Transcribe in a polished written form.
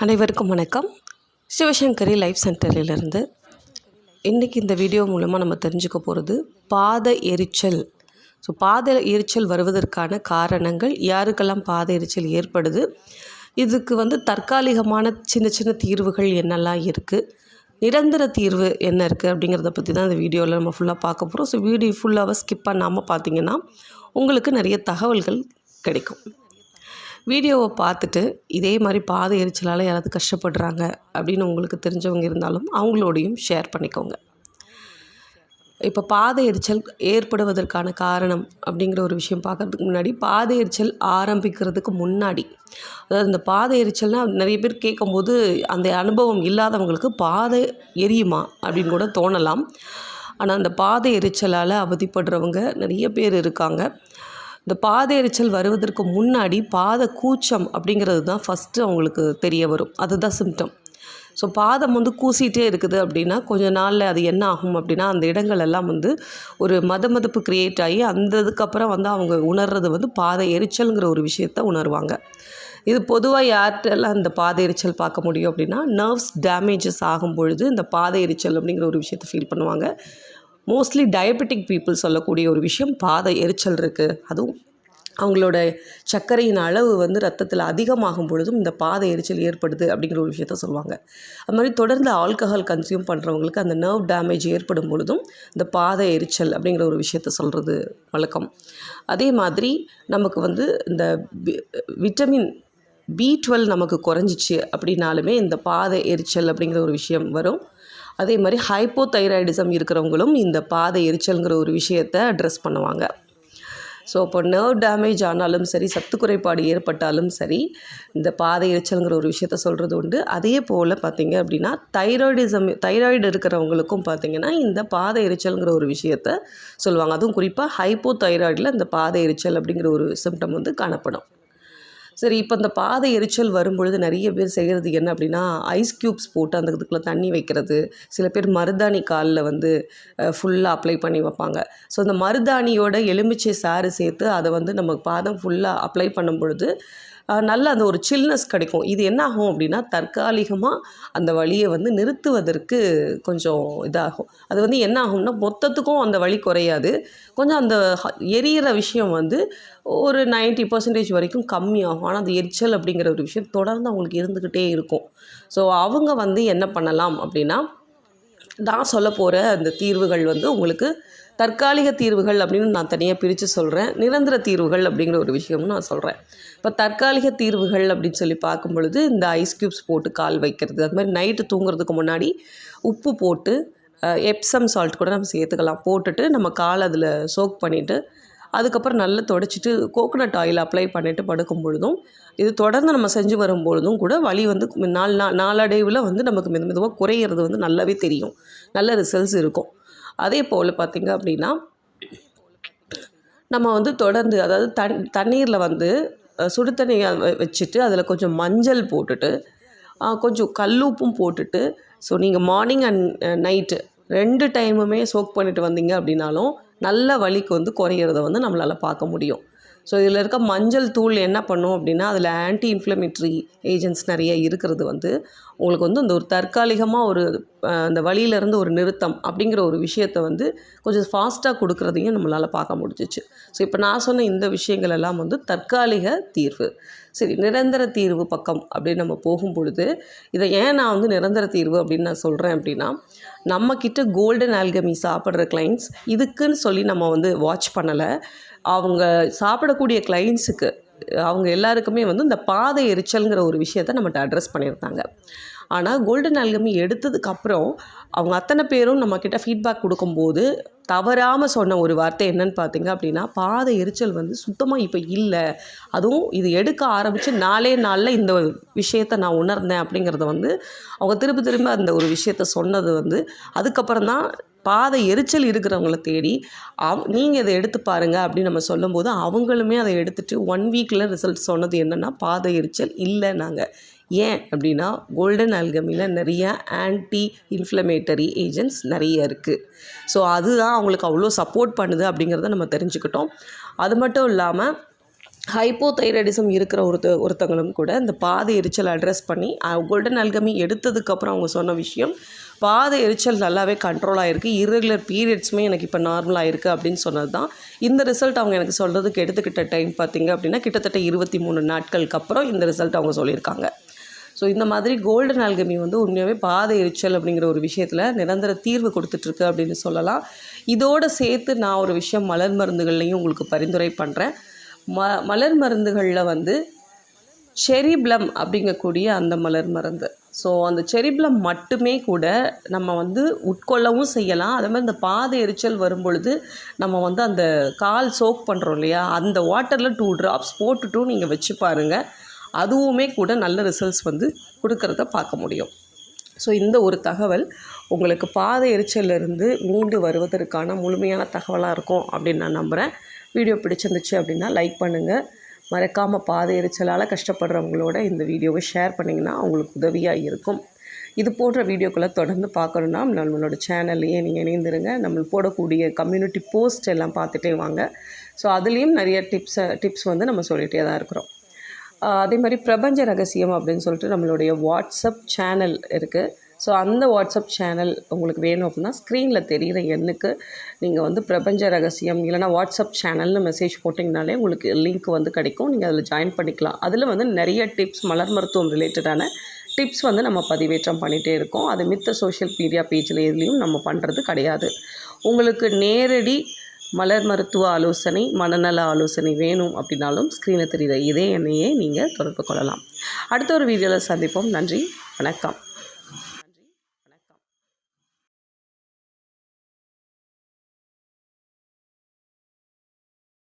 அனைவருக்கும் வணக்கம். சிவசங்கரி லைஃப் சென்டரிலிருந்து இன்றைக்கி இந்த வீடியோ மூலமாக நம்ம தெரிஞ்சுக்க போகிறது பாத எரிச்சல். பாத எரிச்சல் வருவதற்கான காரணங்கள், யாருக்கெல்லாம் பாத எரிச்சல் ஏற்படுது, இதுக்கு தற்காலிகமான சின்ன சின்ன தீர்வுகள் என்னெல்லாம் இருக்குது, நிரந்தர தீர்வு என்ன இருக்குது அப்படிங்கிறத பற்றி தான் இந்த வீடியோவில் நம்ம ஃபுல்லாக பார்க்க போகிறோம். வீடியோ ஃபுல்லாக ஸ்கிப் பண்ணாமல் பார்த்தீங்கன்னா உங்களுக்கு நிறைய தகவல்கள் கிடைக்கும். வீடியோவை பார்த்துட்டு இதே மாதிரி பாத எரிச்சலால் யாராவது கஷ்டப்படுறாங்க அப்படின்னு உங்களுக்கு தெரிஞ்சவங்க இருந்தாலும் அவங்களோடையும் ஷேர் பண்ணிக்கோங்க. இப்போ பாத எரிச்சல் ஏற்படுவதற்கான காரணம் அப்படிங்கிற ஒரு விஷயம் பார்க்குறதுக்கு முன்னாடி, பாத எரிச்சல் ஆரம்பிக்கிறதுக்கு முன்னாடி, அதாவது இந்த பாத எரிச்சல்னால் நிறைய பேர் கேட்கும்போது அந்த அனுபவம் இல்லாதவங்களுக்கு பாத எரியுமா அப்படின்னு கூட தோணலாம். ஆனால் அந்த பாத எரிச்சலால் அவதிப்படுறவங்க நிறைய பேர் இருக்காங்க. இந்த பாத எரிச்சல் வருவதற்கு முன்னாடி பாத கூச்சம் அப்படிங்கிறது தான் ஃபஸ்ட்டு அவங்களுக்கு தெரிய வரும். அதுதான் சிம்டம். பாதம் கூசிகிட்டே இருக்குது அப்படின்னா கொஞ்சம் நாளில் அது என்ன ஆகும் அப்படின்னா, அந்த இடங்கள் எல்லாம் ஒரு மதமதப்பு க்ரியேட் ஆகி அதுக்கப்புறம் அவங்க உணர்றது பாத எரிச்சல்ங்கிற ஒரு விஷயத்த உணர்வாங்க. இது பொதுவாக யார்கிட்டெல்லாம் இந்த பாத எரிச்சல் பார்க்க முடியும் அப்படின்னா, நர்வ்ஸ் டேமேஜஸ் ஆகும் பொழுது இந்த பாத எரிச்சல் அப்படிங்கிற ஒரு விஷயத்தை ஃபீல் பண்ணுவாங்க. மோஸ்ட்லி டயபெட்டிக் பீப்புள் சொல்லக்கூடிய ஒரு விஷயம், பாத எரிச்சல் இருக்குது. அதுவும் அவங்களோட சர்க்கரையின் அளவு ரத்தத்தில் அதிகமாகும் பொழுதும் இந்த பாத எரிச்சல் ஏற்படுது அப்படிங்கிற ஒரு விஷயத்த சொல்லுவாங்க. அது மாதிரி தொடர்ந்து ஆல்கஹால் கன்சியூம் பண்ணுறவங்களுக்கு அந்த நர்வ் டேமேஜ் ஏற்படும் பொழுதும் இந்த பாத எரிச்சல் அப்படிங்கிற ஒரு விஷயத்த சொல்கிறது வழக்கம். அதே மாதிரி நமக்கு இந்த விட்டமின் B12 நமக்கு குறைஞ்சிச்சு அப்படின்னாலுமே இந்த பாத எரிச்சல் அப்படிங்கிற ஒரு விஷயம் வரும். அதே மாதிரி ஹைப்போதைராய்டிசம் இருக்கிறவங்களும் இந்த பாத எரிச்சல்ங்கிற ஒரு விஷயத்தை அட்ரெஸ் பண்ணுவாங்க. இப்போ நர்வ் டேமேஜ் ஆனாலும் சரி, சத்து குறைபாடு ஏற்பட்டாலும் சரி, இந்த பாத எரிச்சல்ங்கிற ஒரு விஷயத்த சொல்கிறது உண்டு. அதே போல் பார்த்திங்க அப்படின்னா தைராய்டு இருக்கிறவங்களுக்கும் பார்த்திங்கன்னா இந்த பாத எரிச்சல்ங்கிற ஒரு விஷயத்த சொல்லுவாங்க. அதுவும் குறிப்பாக ஹைப்போதைராய்டில் இந்த பாத எரிச்சல் அப்படிங்கிற ஒரு சிம்டம் காணப்படும். இப்போ இந்த பாத எரிச்சல் வரும்பொழுது நிறைய பேர் செய்கிறது என்ன அப்படின்னா, ஐஸ் க்யூப்ஸ் போட்டு அந்த இதுக்குள்ளே தண்ணி வைக்கிறது. சில பேர் மருதாணி காலில் ஃபுல்லாக அப்ளை பண்ணி வைப்பாங்க. இந்த மருதாணியோட எலுமிச்சை சாறு சேர்த்து அதை நம்ம பாதம் ஃபுல்லாக அப்ளை பண்ணும் பொழுது நல்ல அந்த ஒரு சில்னஸ் கிடைக்கும். இது என்ன ஆகும் அப்படின்னா, தற்காலிகமாக அந்த வலியை நிறுத்துவதற்கு கொஞ்சம் இதாகும். அது என்ன ஆகும்னா, மொத்தத்துக்கும் அந்த வலி குறையாது. கொஞ்சம் அந்த எரியிற விஷயம் ஒரு 90% வரைக்கும் கம்மியாகும். ஆனால் அந்த எரிச்சல் அப்படிங்கிற ஒரு விஷயம் தொடர்ந்து அவங்களுக்கு இருந்துக்கிட்டே இருக்கும். அவங்க என்ன பண்ணலாம் அப்படின்னா, நான் சொல்ல போகிற அந்த தீர்வுகள் உங்களுக்கு தற்காலிக தீர்வுகள் அப்படின்னு நான் தனியாக பிரித்து சொல்கிறேன். நிரந்தர தீர்வுகள் அப்படிங்கிற ஒரு விஷயமும் நான் சொல்கிறேன். இப்போ தற்காலிக தீர்வுகள் அப்படின்னு சொல்லி பார்க்கும் பொழுது, இந்த ஐஸ் க்யூப்ஸ் போட்டு கால் வைக்கிறது, அது மாதிரி நைட்டு தூங்குறதுக்கு முன்னாடி உப்பு போட்டு எப்சம் சால்ட் கூட நம்ம சேர்த்துக்கலாம். போட்டுட்டு நம்ம கால் அதில் சோக் பண்ணிவிட்டு அதுக்கப்புறம் நல்லா தொடச்சிட்டு கோகோனட் ஆயில் அப்ளை பண்ணிவிட்டு படுக்கும் பொழுதும், இது தொடர்ந்து நம்ம செஞ்சு வரும்பொழுதும் கூட வலி நாளடைவில் நமக்கு மெதுவாக குறையிறது நல்லாவே தெரியும். நல்ல ரிசல்ட்ஸ் இருக்கும். அதே போல் பார்த்திங்க அப்படின்னா, நம்ம தொடர்ந்து, அதாவது தண்ணீரில் சுடு தண்ணியை வச்சுட்டு அதில் கொஞ்சம் மஞ்சள் போட்டுட்டு கொஞ்சம் கல்லுப்பும் போட்டுட்டு, நீங்கள் மார்னிங் அண்ட் நைட்டு 2 டைமுமே சோக் பண்ணிட்டு வந்தீங்க அப்படின்னாலும் நல்ல வலிக்கு குறையிறத நம்மளால் பார்க்க முடியும். இதில் இருக்க மஞ்சள் தூள் என்ன பண்ணும் அப்படின்னா, அதில் ஆன்டி இன்ஃப்ளமேட்ரி ஏஜென்ட்ஸ் நிறைய இருக்கிறது உங்களுக்கு இந்த ஒரு தற்காலிகமாக அந்த வலியிலேருந்து ஒரு நிறுத்தம் அப்படிங்கிற ஒரு விஷயத்தை கொஞ்சம் ஃபாஸ்ட்டாக கொடுக்குறதையும் நம்மளால் பார்க்க முடிஞ்சிச்சு. இப்போ நான் சொன்ன இந்த விஷயங்கள் எல்லாம் தற்காலிக தீர்வு. நிரந்தர தீர்வு பக்கம் அப்படின்னு நம்ம போகும் பொழுது, இதை ஏன் நான் நிரந்தர தீர்வு அப்படின்னு நான் சொல்கிறேன் அப்படின்னா, நம்மக்கிட்ட கோல்டன் ஆல்கமி சாப்பிட்ற கிளைண்ட்ஸ் இதுக்குன்னு சொல்லி நம்ம வாட்ச் பண்ணலை. அவங்க சாப்பிடக்கூடிய கிளைண்ட்ஸுக்கு அவங்க எல்லாருக்குமே இந்த பாத எரிச்சல்ங்கிற ஒரு விஷயத்தை நம்மகிட்ட அட்ரெஸ் பண்ணியிருந்தாங்க. ஆனால் கோல்டன் ஆல்கமி எடுத்ததுக்கப்புறம் அவங்க அத்தனை பேரும் நம்மக்கிட்ட ஃபீட்பேக் கொடுக்கும்போது தவறாமல் சொன்ன ஒரு வார்த்தை என்னன்னு பார்த்தீங்க அப்படின்னா, பாத எரிச்சல் சுத்தமாக இப்போ இல்லை, அதுவும் இது எடுக்க ஆரம்பித்து 4 நாளில் இந்த விஷயத்தை நான் உணர்ந்தேன் அப்படிங்கிறத அவங்க திரும்ப அந்த ஒரு விஷயத்த சொன்னது அதுக்கப்புறம் தான் பாத எரிச்சல் இருக்கிறவங்கள தேடி நீங்கள் இதை எடுத்து பாருங்கள் அப்படின்னு நம்ம சொல்லும்போது அவங்களுமே அதை எடுத்துகிட்டு 1 வீக்கில் ரிசல்ட் சொன்னது என்னென்னா, பாத எரிச்சல் இல்லைன்னாங்க. ஏன் அப்படின்னா, கோல்டன் ஆல்கமியில் நிறைய ஆன்டி இன்ஃப்ளமேட்டரி ஏஜென்ட்ஸ் நிறைய இருக்குது. அதுதான் அவங்களுக்கு அவ்வளோ சப்போர்ட் பண்ணுது அப்படிங்கிறத நம்ம தெரிஞ்சுக்கிட்டோம். அது மட்டும் இல்லாமல் ஹைப்போதைராய்டிசம் இருக்கிற ஒருத்தங்களும் கூட இந்த பாத எரிச்சல் அட்ரஸ் பண்ணி கோல்டன் ஆல்கமி எடுத்ததுக்கப்புறம் அவங்க சொன்ன விஷயம், பாத எரிச்சல் நல்லாவே கண்ட்ரோல் ஆகிருக்கு, இர்ரெகுலர் பீரியட்ஸுமே எனக்கு இப்போ நார்மலாக இருக்குது அப்படின்னு சொன்னது தான். இந்த ரிசல்ட் அவங்க எனக்கு சொல்கிறதுக்கு எடுத்துக்கிட்ட டைம் பார்த்திங்க அப்படின்னா கிட்டத்தட்ட 23 நாட்களுக்கு அப்புறம் இந்த ரிசல்ட் அவங்க சொல்லியிருக்காங்க. ஸோ இந்த மாதிரி கோல்டன் ஆல்கமி வந்து உண்மையாகவே பாத எரிச்சல் அப்படிங்கிற ஒரு விஷயத்தில் நிரந்தர தீர்வு கொடுத்துட்ருக்கு அப்படின்னு சொல்லலாம். இதோடு சேர்த்து நான் ஒரு விஷயம் மலர் மருந்துகள்லையும் உங்களுக்கு பரிந்துரை பண்ணுறேன். மலர் மருந்துகளில் வந்து செரிப்ளம் அப்படிங்கக்கூடிய அந்த மலர் மருந்து. ஸோ அந்த செரிப்ளம் மட்டுமே கூட நம்ம வந்து உட்கொள்ளவும் செய்யலாம். அதே மாதிரி இந்த பாத எரிச்சல் வரும்பொழுது நம்ம வந்து அந்த கால் சோக் பண்ணுறோம் இல்லையா, அந்த வாட்டரில் 2 drops போட்டுட்டும் நீங்கள் வச்சு பாருங்கள். அதுவுமே கூட நல்ல ரிசல்ட்ஸ் வந்து கொடுக்கறத பார்க்க முடியும். ஸோ இந்த ஒரு தகவல் உங்களுக்கு பாத எரிச்சலிருந்து மீண்டு வருவதற்கான முழுமையான தகவலாக இருக்கும் அப்படின்னு நான் நம்புகிறேன். வீடியோ பிடிச்சிருந்துச்சு அப்படின்னா லைக் பண்ணுங்கள். மறக்காமல் பாத எரிச்சலால் கஷ்டப்படுறவங்களோட இந்த வீடியோவை ஷேர் பண்ணிங்கன்னா அவங்களுக்கு உதவியாக இருக்கும். இது போன்ற வீடியோக்களை தொடர்ந்து பார்க்கணுன்னா நம்மளோட சேனல்லையே நீங்கள் இணைந்துருங்க. நம்ம போடக்கூடிய கம்யூனிட்டி போஸ்ட் எல்லாம் பார்த்துட்டே வாங்க. ஸோ அதுலேயும் நிறைய டிப்ஸ் வந்து நம்ம சொல்லிகிட்டே தான் இருக்கிறோம். அதே மாதிரி பிரபஞ்ச ரகசியம் அப்படின்னு சொல்லிட்டு நம்மளுடைய வாட்ஸ்அப் சேனல் இருக்குது. ஸோ அந்த வாட்ஸ்அப் சேனல் உங்களுக்கு வேணும் அப்படின்னா ஸ்க்ரீனில் தெரிகிற எண்ணுக்கு நீங்கள் வந்து பிரபஞ்ச ரகசியம் இல்லைனா வாட்ஸ்அப் சேனல்னு மெசேஜ் போட்டிங்கனாலே உங்களுக்கு லிங்க் வந்து கிடைக்கும். நீங்கள் அதில் ஜாயின் பண்ணிக்கலாம். அதில் வந்து நிறைய டிப்ஸ், மலர் மருத்துவம் ரிலேட்டடான டிப்ஸ் வந்து நம்ம பதிவேற்றம் பண்ணிகிட்டே இருக்கோம். அது மித்த சோஷியல் மீடியா பேஜில் எதுலேயும் நம்ம பண்ணுறது கிடையாது. உங்களுக்கு நேரடி மலர் மருத்துவ ஆலோசனை, மனநல ஆலோசனை வேணும் அப்படின்னாலும் ஸ்க்ரீனில் தெரிகிற இதே எண்ணையே நீங்கள் தொடர்பு கொள்ளலாம். அடுத்த ஒரு வீடியோவில் சந்திப்போம். நன்றி, வணக்கம்.